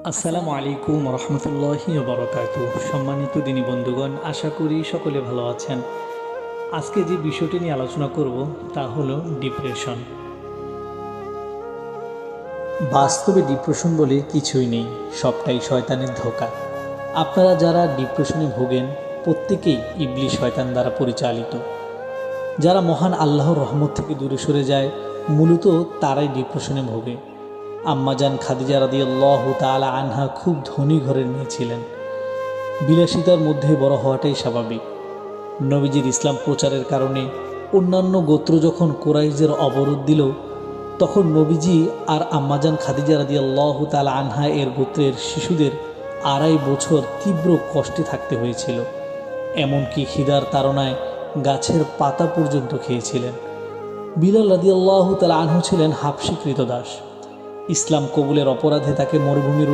আসসালামু আলাইকুম রহমতুল্লাহি বারাকাতুহু। সম্মানিত দিনী বন্ধুগণ, আশা করি সকলে ভালো আছেন। আজকে যে বিষয়টি নিয়ে আলোচনা করব তা হলো ডিপ্রেশন। বাস্তবে ডিপ্রেশন বলে কিছুই নেই, সবটাই শয়তানের ধোঁকা। আপনারা যারা ডিপ্রেশনে ভোগেন প্রত্যেকেই ইবলিশ শয়তান দ্বারা পরিচালিত। যারা মহান আল্লাহর রহমত থেকে দূরে সরে যায় মূলত তারাই ডিপ্রেশনে ভোগে। আম্মাজান খাদিজা রাদিয়াল্লাহু তাআলা আনহা খুব ধনী ঘরের মেয়ে ছিলেন। বিলাসিতার মধ্যে বড় হওয়াটাই স্বাভাবিক। নবীজির ইসলাম প্রচারের কারণে অন্যান্য গোত্র যখন কুরাইশদের অবরোধ দিল, তখন নবীজি আর আম্মাজান খাদিজা রাদিয়াল্লাহু তাআলা আনহা এর গোত্রের শিশুদের 2.5 বছর তীব্র কষ্টে থাকতে হয়েছিল। এমনকি খিদার তাড়নায় গাছের পাতা পর্যন্ত খেয়েছিলেন। বিলাল রাদিয়াল্লাহু তাআলা আনহু ছিলেন হাবশী কৃতদাস। ইসলাম কবুলের অপরাধে তাকে মরুভূমির